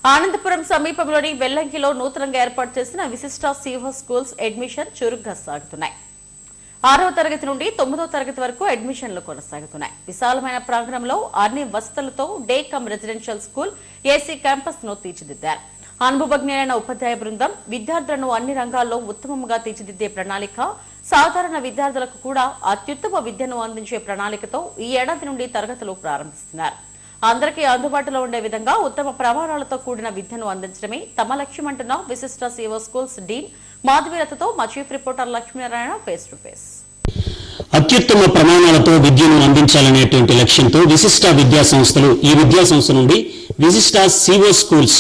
ఆనందపురం సమీపంలోని వెల్లంకిలో నూతనంగా ఏర్పాటు చేసిన విశిష్ట సివో స్కూల్స్ అడ్మిషన్ చురుగ్గా సాగుతున్నాయి. 6వ తరగతి నుండి 9వ తరగతి వరకు అడ్మిషన్లు కొనసాగుతున్నాయి. విశాలమైన ప్రాంగణంలో అన్ని వసతులతో day come residential school AC campus ను తీర్చిదిద్దారు. అనుభవజ్ఞులైన ఉపాధ్యాయ బృందం విద్యార్థులను అన్ని రంగాల్లో ఉత్తమంగా తీర్చిదిద్దే ప్రణాళిక, సాధారణ విద్యార్థులకు కూడా అత్యుత్తమ విద్యను అందించే ప్రణాళికతో ఈ ఏడాది నుండి తరగతులు ప్రారంభిస్తున్నారు. అందరికీ అందుబాటులో ఉండే విధంగా ఉత్తమ ప్రమాణాలతో కూడిన విద్యను అందించడమే తమ లక్ష్యమంటున్న విశిష్ట సివో స్కూల్స్ డీన్ మాధవీలతతో మా chief reporter Lakshminarayana face to face. అత్యుత్తమ ప్రమాణాలతో విద్యను అందించాలనేటువంటి లక్ష్యంతో విశిష్ట విద్యా సంస్థలు ఈ విద్యా సంస్థ నుండి విశిష్ట సివో స్కూల్స్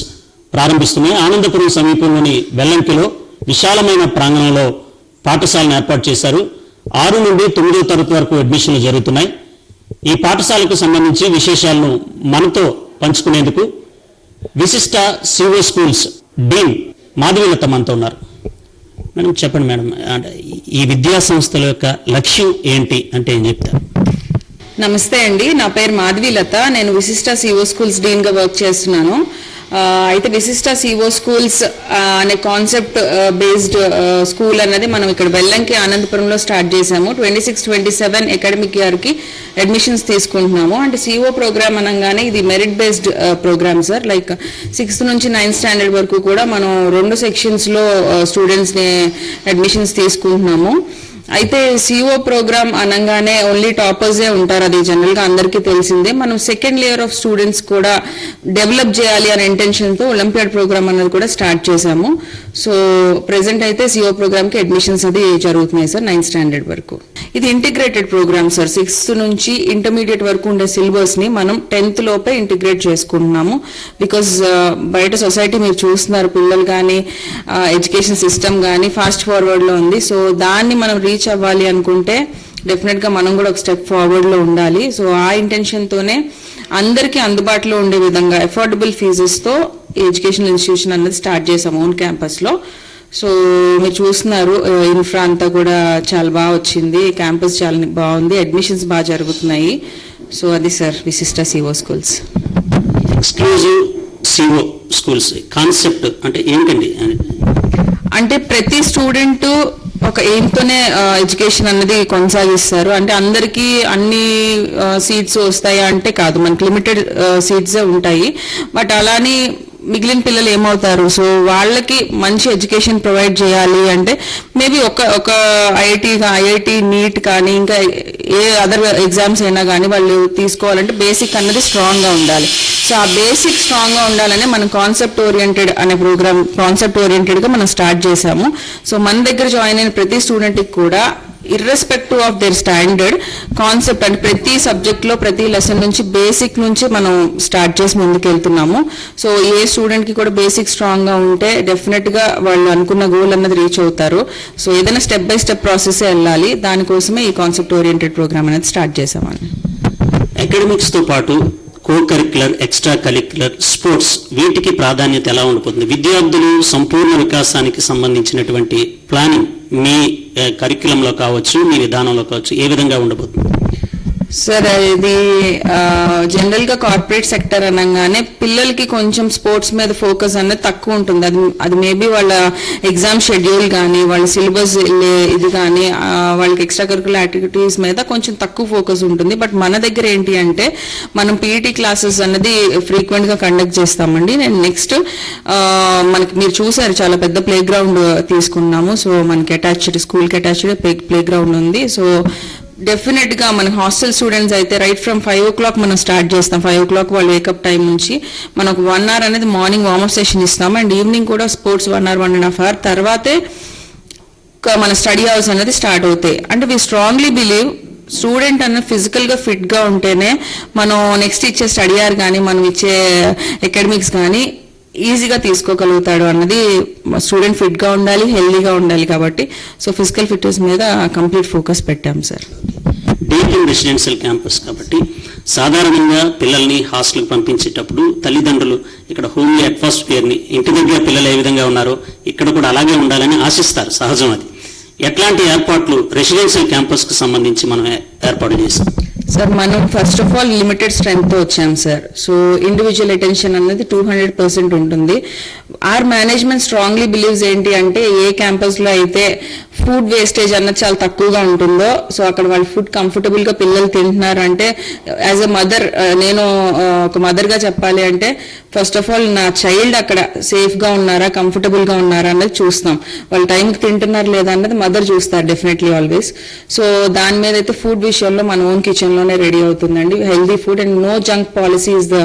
ప్రారంభిస్తున్నాయి. ఆనందపురం సమీపంలోని వెల్లంకిలో విశాలమైన ప్రాంగణంలో పాఠశాలను ఏర్పాటు చేశారు. 6 నుండి 9వ తరగతి వరకు అడ్మిషన్లు జరుగుతున్నాయి. ఈ పాఠశాలకు సంబంధించి విశేషాలను మనతో పంచుకునేందుకు విశిష్ట సివో స్కూల్స్ డీన్ మాధవీలత మనతో ఉన్నారు. మేడం చెప్పండి మేడం, అంటే ఈ విద్యా సంస్థల యొక్క లక్ష్యం ఏంటి అంటే ఏం చెప్తారు? నమస్తే అండి, నా పేరు మాధవీలత. నేను విశిష్ట సివో స్కూల్స్ డీన్ గా వర్క్ చేస్తున్నాను. అయితే విశిష్ట సివో స్కూల్స్ అనే కాన్సెప్ట్ బేస్డ్ స్కూల్ అన్నది మనం ఇక్కడ వెల్లంకి ఆనందపురంలో స్టార్ట్ చేసాము. 26-27 అకాడమిక్ ఇయర్కి అడ్మిషన్స్ తీసుకుంటున్నాము. అంటే సిఓ ప్రోగ్రామ్ అనగానే ఇది merit based program sir. Like 6th నుంచి 9th స్టాండర్డ్ వరకు కూడా మనం 2 సెక్షన్స్లో స్టూడెంట్స్ని అడ్మిషన్స్ తీసుకుంటున్నాము. అయితే సిఓ ప్రోగ్రామ్ అనగానే ఓన్లీ టాపర్సే ఉంటారు, అది జనరల్గా అందరికీ తెలిసిందే. మనం సెకండ్ లేయర్ ఆఫ్ స్టూడెంట్స్ కూడా డెవలప్ చేయాలి అనే ఇంటెన్షన్తో ఒలింపియాడ్ ప్రోగ్రామ్ అన్నది కూడా స్టార్ట్ చేశాము. సో ప్రెసెంట్ అయితే సిఓ ప్రోగ్రామ్కి అడ్మిషన్స్ అది జరుగుతున్నాయి సార్ 9th స్టాండర్డ్ వరకు. ఇది ఇంటిగ్రేటెడ్ ప్రోగ్రామ్ సార్. 6th నుంచి ఇంటర్మీడియట్ వరకు ఉండే సిలబస్ని మనం 10th లోపే ఇంటిగ్రేట్ చేసుకుంటున్నాము. బికాజ్ బయట సొసైటీ మీరు చూస్తున్నారు, పిల్లలు కానీ ఎడ్యుకేషన్ సిస్టమ్ కానీ ఫాస్ట్ ఫార్వర్డ్లో ఉంది. సో దాన్ని మనం రీచ్ అవ్వాలి అనుకుంటే డెఫినెట్గా మనం కూడా ఒక స్టెప్ ఫార్వర్డ్లో ఉండాలి. సో ఆ ఇంటెన్షన్తోనే అందరికీ అందుబాటులో ఉండే విధంగా అఫోర్డబుల్ ఫీజెస్తో ఎడ్యుకేషన్ ఇన్స్టిట్యూషన్ అన్నది స్టార్ట్ చేసాం ఓన్ క్యాంపస్లో. సో మీరు చూస్తున్నారు, ఇన్ఫ్రా అంతా కూడా చాలా బాగా వచ్చింది, క్యాంపస్ చాలా బాగుంది, అడ్మిషన్స్ బాగా జరుగుతున్నాయి. సో అది sir Vishishta CO schools. Exclusive CO schools concept అంటే ఏంటండి? అంటే ప్రతి స్టూడెంట్ ఒక ఎయిమ్తోనే ఎడ్యుకేషన్ అన్నది కొనసాగిస్తారు. అంటే అందరికీ అన్ని సీట్స్ వస్తాయా అంటే కాదు, మనకి లిమిటెడ్ సీట్సే ఉంటాయి. బట్ అలానే మిగిలిన పిల్లలు ఏమవుతారు, సో వాళ్ళకి మంచి ఎడ్యుకేషన్ ప్రొవైడ్ చేయాలి అంటే మేబీ ఒక ఐఐటి నీట్ కానీ ఇంకా ఏ అదర్ ఎగ్జామ్స్ అయినా కానీ వాళ్ళు తీసుకోవాలంటే బేసిక్ అన్నది స్ట్రాంగ్గా ఉండాలి. సో ఆ బేసిక్ స్ట్రాంగ్గా ఉండాలనే మనం కాన్సెప్ట్ ఓరియంటెడ్ అనే ప్రోగ్రామ్ కాన్సెప్ట్ ఓరియంటెడ్గా మనం స్టార్ట్ చేసాము. సో మన దగ్గర జాయిన్ అయిన ప్రతి స్టూడెంట్కి కూడా irrespective of their standard concept అంటే ప్రతి సబ్జెక్ట్లో ప్రతి లెసన్ నుంచి బేసిక్ నుంచి మనం స్టార్ట్ చేసి ముందుకు వెళ్తున్నాము. సో ఏ స్టూడెంట్కి కూడా బేసిక్ స్ట్రాంగ్గా ఉంటే డెఫినెట్గా వాళ్ళు అనుకున్న గోల్ అన్నది రీచ్ అవుతారు. సో ఏదైనా స్టెప్ బై స్టెప్ ప్రాసెస్ వెళ్ళాలి, దానికోసమే ఈ కాన్సెప్ట్ ఓరియంటెడ్ ప్రోగ్రామ్ అనేది స్టార్ట్ చేసామని. అకాడమిక్స్తో పాటు co curricular, extra curricular, sports వీటికి ప్రాధాన్యత ఎలా ఉండిపోతుంది? విద్యార్థులు సంపూర్ణ వికాసానికి సంబంధించినటువంటి ప్లానింగ్ మీ కరిక్యులంలో కావచ్చు, మీ విధానంలో కావచ్చు, ఏ విధంగా ఉండబోతుంది? సార్ ఇది జనరల్గా కార్పొరేట్ సెక్టర్ అనగానే పిల్లలకి కొంచెం స్పోర్ట్స్ మీద ఫోకస్ అనేది తక్కువ ఉంటుంది. అది మేబీ వాళ్ళ ఎగ్జామ్ షెడ్యూల్ కానీ వాళ్ళ సిలబస్ ఇది కానీ వాళ్ళకి ఎక్స్ట్రా కరిక్యులర్ యాక్టివిటీస్ మీద కొంచెం తక్కువ ఫోకస్ ఉంటుంది. బట్ మన దగ్గర ఏంటి అంటే మనం పీఈటీ క్లాసెస్ అన్నది ఫ్రీక్వెంట్గా కండక్ట్ చేస్తామండి. నేను నెక్స్ట్ మనకి మీరు చూసారు చాలా పెద్ద ప్లే గ్రౌండ్ తీసుకున్నాము. సో మనకి అటాచ్డ్ స్కూల్కి అటాచ్డ్ ప్లే గ్రౌండ్ ఉంది. సో డెఫినెట్గా మన హాస్టల్ స్టూడెంట్స్ అయితే రైట్ ఫ్రమ్ 5 o'clock మనం స్టార్ట్ చేస్తాం. 5 o'clock వాళ్ళు వేకప్ టైం నుంచి మనకు 1 hour అనేది మార్నింగ్ వార్మప్ సెషన్ ఇస్తాము. అండ్ ఈవినింగ్ కూడా స్పోర్ట్స్ 1 hour 1.5 hour తర్వాతే మన స్టడీ అవర్స్ అనేది స్టార్ట్ అవుతాయి. అంటే వీ స్ట్రాంగ్లీ బిలీవ్ స్టూడెంట్ అన్న ఫిజికల్గా ఫిట్గా ఉంటేనే మనం నెక్స్ట్ ఇచ్చే స్టడీ అవర్ కానీ మనం ఇచ్చే అకాడమిక్స్ కానీ ఈజీగా తీసుకోగలుగుతాడు అన్నది. స్టూడెంట్ ఫిట్గా ఉండాలి, హెల్దీగా ఉండాలి కాబట్టి సో ఫిజికల్ ఫిట్నెస్ మీద కంప్లీట్ ఫోకస్ పెట్టాం sir. Day come residential campus కాబట్టి సాధారణంగా పిల్లల్ని హాస్టల్కి పంపించేటప్పుడు తల్లిదండ్రులు ఇక్కడ హోమ్లీ అట్మాస్ఫియర్ని ఇంటి దగ్గర పిల్లలు ఏ విధంగా ఉన్నారో ఇక్కడ కూడా అలాగే ఉండాలని ఆశిస్తారు, సహజం అది. ఎట్లాంటి ఏర్పాట్లు రెసిడెన్షియల్ క్యాంపస్కి సంబంధించి మనం ఏర్పాటు చేసాం? సార్ మనం first of all limited strength వచ్చాం సార్. సో ఇండివిజువల్ అటెన్షన్ అన్నది 200% ఉంటుంది. ఆర్ మేనేజ్మెంట్ స్ట్రాంగ్లీ బిలీవ్స్ ఏంటి అంటే ఏ క్యాంపస్ లో అయితే ఫుడ్ వేస్టేజ్ అన్నది చాలా తక్కువగా ఉంటుందో, సో అక్కడ వాళ్ళు ఫుడ్ కంఫర్టబుల్ గా పిల్లలు తింటున్నారు అంటే, యాజ్ అ మదర్ నేను ఒక మదర్ గా చెప్పాలి అంటే ఫస్ట్ ఆఫ్ ఆల్ నా చైల్డ్ అక్కడ సేఫ్ గా ఉన్నారా, కంఫర్టబుల్ గా ఉన్నారా అన్నది చూస్తాం. వాళ్ళు టైంకి తింటున్నారు లేదా అన్నది మదర్ చూస్తారు డెఫినెట్లీ ఆల్వేస్. సో దాని మీద అయితే ఫుడ్ విషయంలో మన ఓన్ కిచెన్ లోనే రెడీ అవుతుందండి. Healthy food and no junk policy is the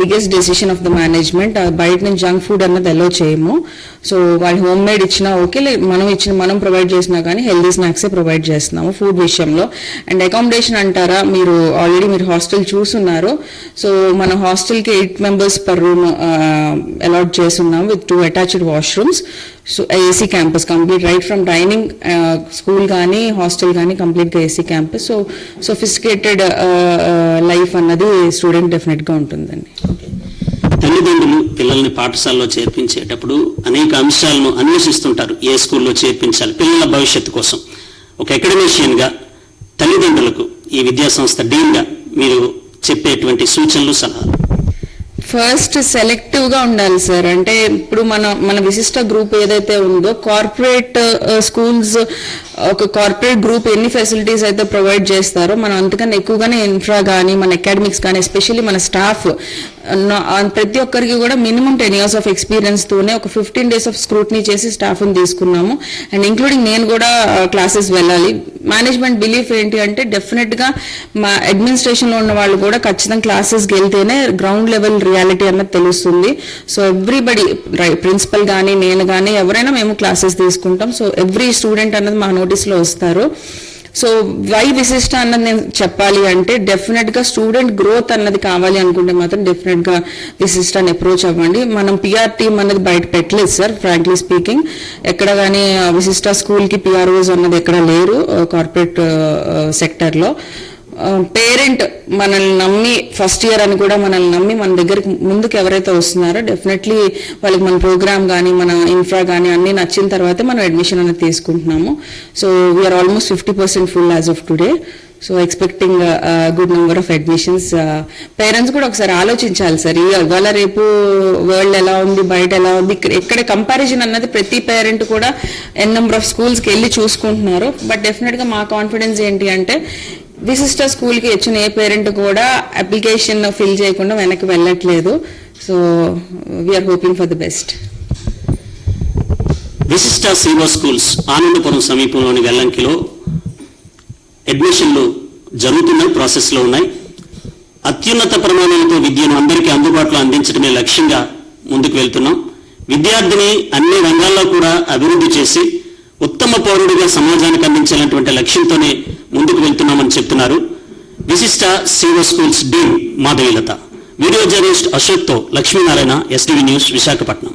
biggest decision of the management. బయట నుంచి జంక్ ఫుడ్ అన్నది అలో చేయము. సో వాళ్ళు హోమ్ మేడ్ ఇచ్చినా ఓకే, మనం ప్రొవైడ్ చేసినా కానీ హెల్దీ స్నాక్సే ప్రొవైడ్ చేస్తున్నాము ఫుడ్ విషయంలో. అండ్ అకామిడేషన్ అంటారా, మీరు ఆల్రెడీ హాస్టల్ చూస్తున్నారు. సో మన హాస్టల్కి 8 members పర్ రూమ్ అలాట్ చేస్తున్నాం with 2 attached washrooms. So AC campus complete right from dining, school కానీ హాస్టల్ కానీ కంప్లీట్గా AC campus. So sophisticated life అన్నది స్టూడెంట్ డెఫినెట్గా ఉంటుందండి. తల్లిదండ్రులు పిల్లల్ని పాఠశాలలో చేర్పించేటప్పుడు అనేక అంశాలను అన్వేషిస్తుంటారు. ఏ స్కూల్లో చేర్పించాలి పిల్లల భవిష్యత్తు కోసం. ఒక అకాడమిషియన్గా తల్లిదండ్రులకు ఈ విద్యా సంస్థ డీన్గా మీరు చెప్పేటువంటి సూచనలు, సలహాలు? ఫస్ట్ సెలెక్టివ్ గా ఉండాలి సార్. అంటే ఇప్పుడు మన విశిష్ట గ్రూప్ ఏదైతే ఉందో, కార్పొరేట్ స్కూల్స్ ఒక కార్పొరేట్ గ్రూప్ ఎన్ని ఫెసిలిటీస్ అయితే ప్రొవైడ్ చేస్తారో మనం అంతకన్నా ఎక్కువగానే ఇన్ఫ్రా కానీ మన అకాడమిక్స్ కానీ ఎస్పెషల్లీ మన స్టాఫ్ ప్రతి ఒక్కరికి కూడా మినిమం 10 years ఆఫ్ ఎక్స్పీరియన్స్ తోనే ఒక 15 days ఆఫ్ స్క్రూట్నీ చేసి స్టాఫ్ని తీసుకున్నాము. అండ్ ఇంక్లూడింగ్ నేను కూడా క్లాసెస్ వెళ్ళాలి. మేనేజ్మెంట్ బిలీఫ్ ఏంటి అంటే డెఫినెట్ గా మా అడ్మినిస్ట్రేషన్ లో ఉన్న వాళ్ళు కూడా ఖచ్చితంగా క్లాసెస్కి వెళ్తేనే గ్రౌండ్ లెవెల్ రియాలిటీ అన్నది తెలుస్తుంది. సో ఎవ్రీబడి ప్రిన్సిపల్ కానీ నేను కానీ ఎవరైనా మేము క్లాసెస్ తీసుకుంటాం. సో ఎవ్రీ స్టూడెంట్ అన్నది మా నోటీస్లో వస్తారు. సో వై విశిష్ట అన్నది నేను చెప్పాలి అంటే డెఫినెట్ గా స్టూడెంట్ గ్రోత్ అన్నది కావాలి అనుకుంటే మాత్రం డెఫినెట్ గా విశిష్టాన్ని అప్రోచ్ అవ్వండి. మనం పిఆర్ టీమ్ అన్నది బయట పెట్టలేదు సార్, ఫ్రాంక్లీ స్పీకింగ్. ఎక్కడ కానీ విశిష్ట స్కూల్ కి పిఆర్ఓస్ అన్నది ఎక్కడ లేరు కార్పొరేట్ సెక్టర్ లో. పేరెంట్ మనల్ని నమ్మి ఫస్ట్ ఇయర్ అని కూడా మనల్ని నమ్మి మన దగ్గరికి ముందుకు ఎవరైతే వస్తున్నారో డెఫినెట్లీ వాళ్ళకి మన ప్రోగ్రామ్ కానీ మన ఇన్ఫ్రా కానీ అన్ని నచ్చిన తర్వాతే మనం అడ్మిషన్ అనేది తీసుకుంటున్నాము. So we are almost 50% full as of today. So expecting good number of admissions. Parents కూడా ఒకసారి ఆలోచించాలి సార్, ఇవాళ రేపు వరల్డ్ ఎలా ఉంది, బయట ఎలా ఉంది, ఎక్కడ కంపారిజన్ అన్నది ప్రతి పేరెంట్ కూడా ఎన్ నెంబర్ ఆఫ్ స్కూల్స్కి వెళ్ళి చూసుకుంటున్నారు. బట్ డెఫినెట్గా మా కాన్ఫిడెన్స్ ఏంటి అంటే విశిష్ట స్కూల్కి వచ్చిన ఏ పేరెంట్ కూడా అప్లికేషన్ ఫిల్ చేయకుండా వెనక్కి వెళ్ళట్లేదు. So we are hoping for the best. Vishishta CO schools Anandapuram సమీపంలోని వెల్లంకిలో అడ్మిషన్లు జరుగుతున్నాయి, ప్రాసెస్లో ఉన్నాయి. అత్యున్నత ప్రమాణాలతో విద్యను అందరికీ అందుబాటులో అందించడమే లక్ష్యంగా ముందుకు వెళ్తున్నాం. విద్యార్థిని అన్ని రంగాల్లో కూడా అభివృద్ధి చేసి ఉత్తమ పౌరుడిగా సమాజానికి అందించాలన్నటువంటి లక్ష్యంతోనే ముందుకు వెళ్తున్నామని చెప్తున్నారు విశిష్ట CO schools dean Madhavilatha. Video journalist అశోక్తో లక్ష్మీనారాయణ, ఎస్టీవీ న్యూస్, విశాఖపట్నం.